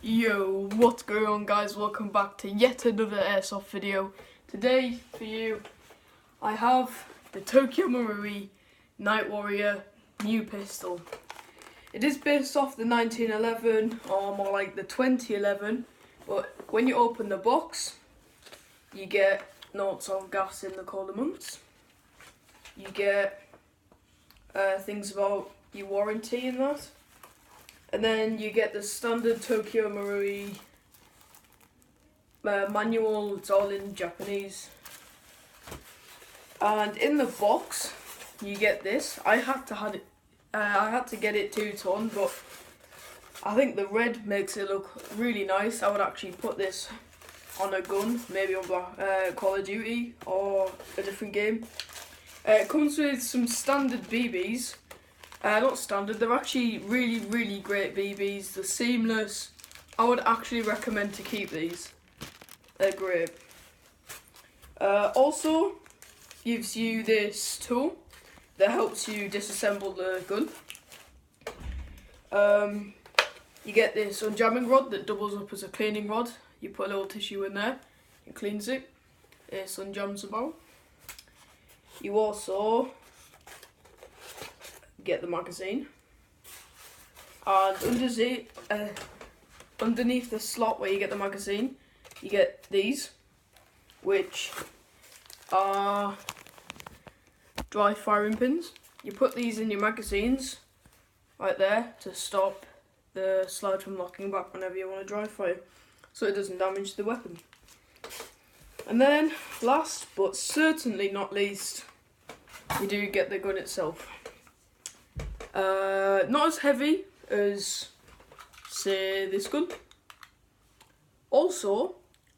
Yo, what's going on guys? Welcome back to yet another airsoft video. Today for you I have the Tokyo Marui Night Warrior new pistol. It is based off the 1911 or more like the 2011, but when you open the box you get notes of gas in the colder months. You get things about your warranty and that. And then you get the standard Tokyo Marui manual. It's all in Japanese. And in the box, you get this. I had to get it two-tone, but I think the red makes it look really nice. I would actually put this on a gun, maybe on Call of Duty or a different game. It comes with some standard BBs. Not standard, they're actually really great BBs. They're seamless. I would actually recommend to keep these. They're great. Also, gives you this tool that helps you disassemble the gun. You get this unjamming rod that doubles up as a cleaning rod. You put a little tissue in there, it cleans it. This unjams about. You also get the magazine, and underneath the slot where you get the magazine, you get these, which are dry firing pins. You put these in your magazines right there to stop the slide from locking back whenever you want to dry fire, so it doesn't damage the weapon. And then last but certainly not least, you do get the gun itself. Not as heavy as, say, this gun. Also,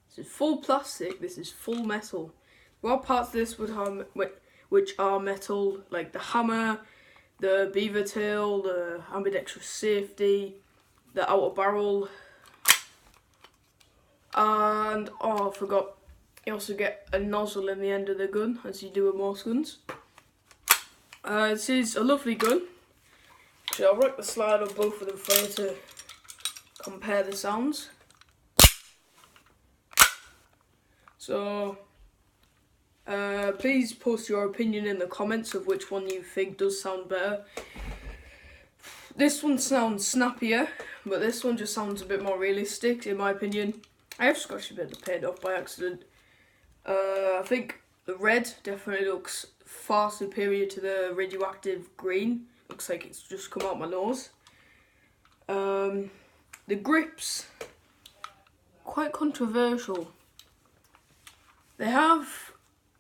this is full plastic, this is full metal. There are parts of this which are metal, like the hammer, the beaver tail, the ambidextrous safety, the outer barrel, and, oh, I forgot, you also get a nozzle in the end of the gun, as you do with most guns. This is a lovely gun. I'll write the slide on both of them for you to compare the sounds. So, please post your opinion in the comments of which one you think does sound better. This one sounds snappier, but this one just sounds a bit more realistic in my opinion. I have scratched a bit of the paint off by accident. I think the red definitely looks far superior to the radioactive green. Looks like it's just come out my nose. The grips, quite controversial. They have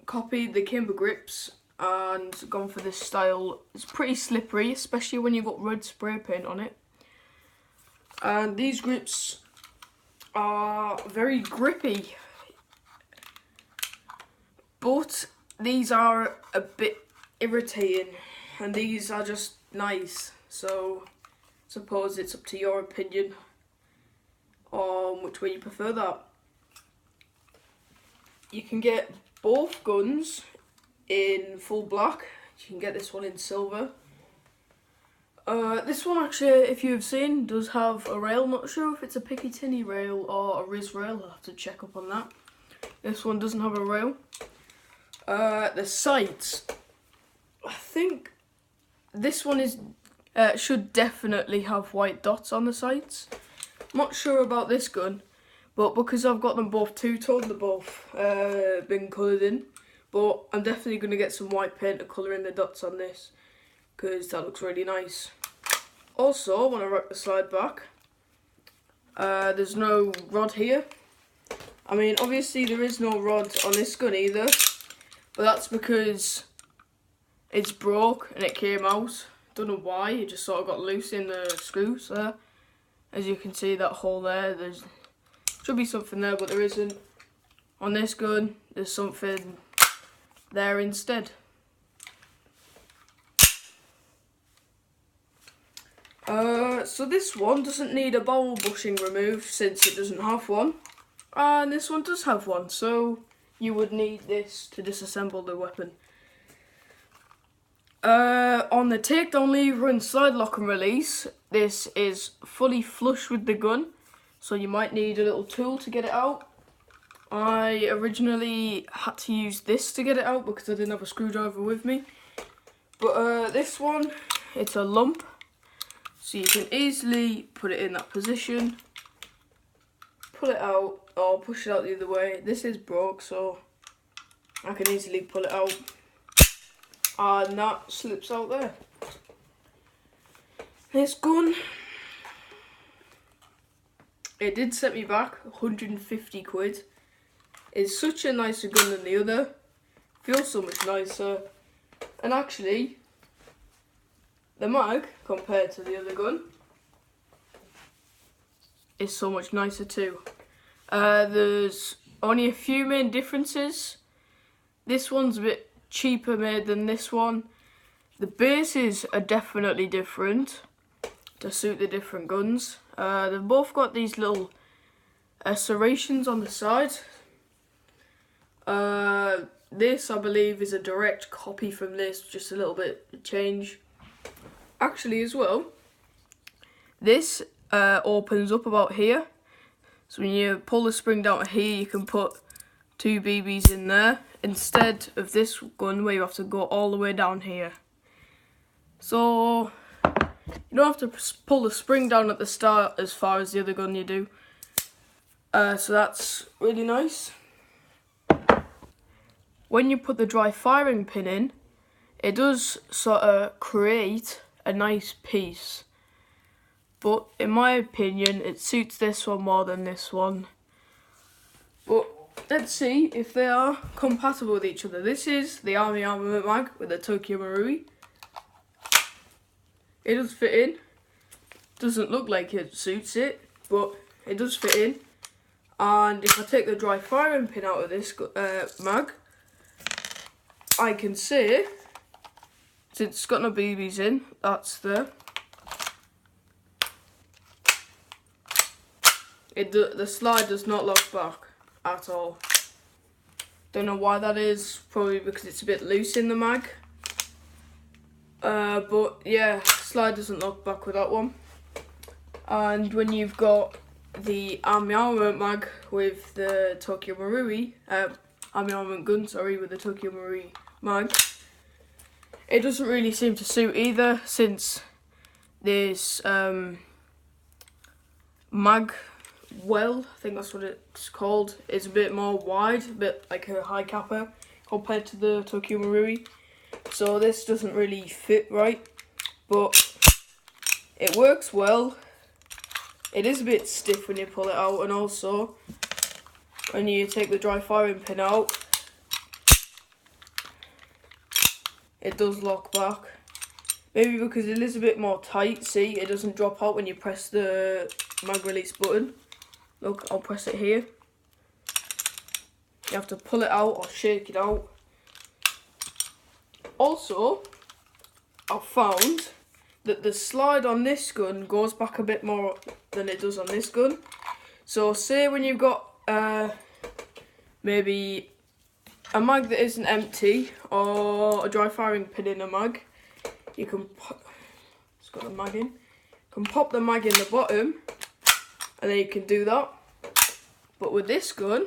copied the Kimber grips and gone for this style. It's pretty slippery, especially when you've got red spray paint on it. And these grips are very grippy, but these are a bit irritating, and these are just nice. So I suppose it's up to your opinion on which way you prefer that. You can get both guns in full black. You can get this one in silver. This one actually, if you've seen, does have a rail. Not sure if it's a Picatinny rail or a Riz rail. I'll have to check up on that. This one doesn't have a rail. The sights, I think this one is should definitely have white dots on the sights. Not sure about this gun, but because I've got them both two-toned, they're both been coloured in. But I'm definitely going to get some white paint to colour in the dots on this, because that looks really nice. Also, when I wrap the slide back, there's no rod here. I mean, obviously there is no rod on this gun either, but that's because it's broke and it came out. Don't know why, it just sort of got loose in the screws there. As you can see, that hole there, there's should be something there, but there isn't. On this gun, there's something there instead. So this one doesn't need a barrel bushing removed since it doesn't have one. And this one does have one, so you would need this to disassemble the weapon. On the takedown lever and slide lock and release, this is fully flush with the gun, so you might need a little tool to get it out. I originally had to use this to get it out because I didn't have a screwdriver with me. But this one, it's a lump, so you can easily put it in that position, pull it out, or push it out the other way. This is broke, so I can easily pull it out, and that slips out there. This gun, it did set me back 150 quid. It's such a nicer gun than the other, feels so much nicer, and actually the mag compared to the other gun is so much nicer too. There's only a few main differences. This one's a bit cheaper made than this one. The bases are definitely different to suit the different guns. They've both got these little serrations on the side. This, I believe, is a direct copy from this, just a little bit change. Actually, as well, this opens up about here. So when you pull the spring down to here, you can put 2 BBs in there, instead of this gun where you have to go all the way down here. So you don't have to pull the spring down at the start as far as the other gun you do. So that's really nice. When you put the dry firing pin in, it does sort of create a nice piece. But in my opinion, it suits this one more than this one. But let's see if they are compatible with each other. This is the Army Armament mag with the Tokyo Marui. It does fit in. Doesn't look like it suits it, but it does fit in. And if I take the dry firing pin out of this mag, I can see, since it's got no BBs in, that's there. The slide does not lock back at all. Don't know why that is, probably because it's a bit loose in the mag. But yeah, slide doesn't lock back with that one. And when you've got the Army Armament mag with the Tokyo Marui, Army Armament gun, sorry, with the Tokyo Marui mag, it doesn't really seem to suit either, since this mag well, I think that's what it's called, is a bit more wide, a bit like a high capper compared to the Tokyo Marui. So this doesn't really fit right, but it works well. It is a bit stiff when you pull it out, and also when you take the dry firing pin out, it does lock back. Maybe because it is a bit more tight, see, it doesn't drop out when you press the mag release button. Look, I'll press it here. You have to pull it out or shake it out. Also, I've found that the slide on this gun goes back a bit more than it does on this gun. So say when you've got maybe a mag that isn't empty, or a dry firing pin in a mag, you can it's got a mag in. You can pop the mag in the bottom, and then you can do that. But with this gun,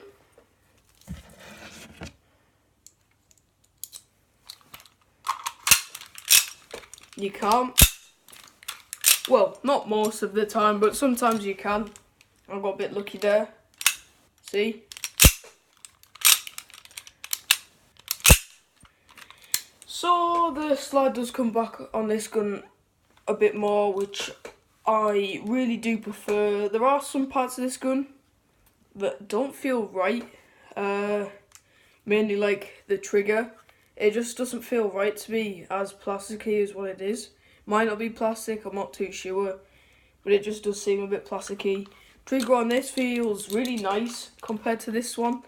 you can't. Well, not most of the time, but sometimes you can. I got a bit lucky there. See? So the slide does come back on this gun a bit more, which I really do prefer. There are some parts of this gun that don't feel right, mainly like the trigger. It just doesn't feel right to me, as plasticky as what it is. Might not be plastic, I'm not too sure, but it just does seem a bit plasticky. Trigger on this feels really nice compared to this one,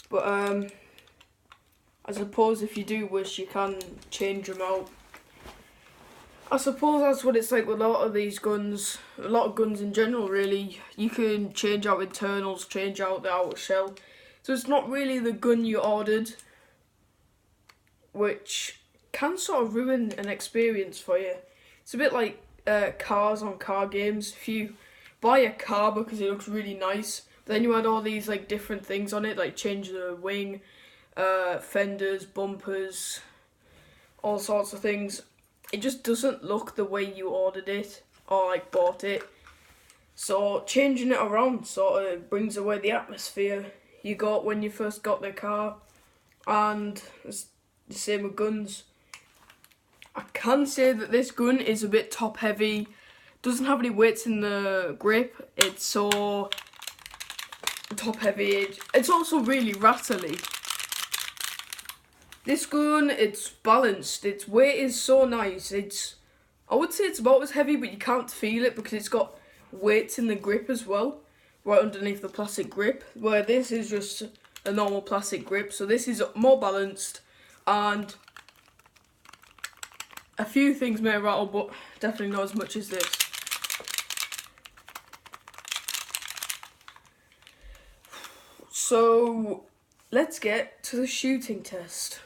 but I suppose if you do wish, you can change them out. I suppose that's what it's like with a lot of these guns, a lot of guns in general really. You can change out internals, change out the outer shell. So it's not really the gun you ordered, which can sort of ruin an experience for you. It's a bit like cars on car games. If you buy a car because it looks really nice. Then you add all these like different things on it, like change the wing, fenders, bumpers, all sorts of things. It just doesn't look the way you ordered it or like bought it. So changing it around sort of brings away the atmosphere you got when you first got the car. And it's the same with guns. I can say that this gun is a bit top heavy. Doesn't have any weights in the grip. It's so top heavy. It's also really rattly. This gun, it's balanced. Its weight is so nice. I would say it's about as heavy, but you can't feel it because it's got weights in the grip as well, right underneath the plastic grip, where this is just a normal plastic grip. So this is more balanced, and a few things may rattle, but definitely not as much as this. So let's get to the shooting test.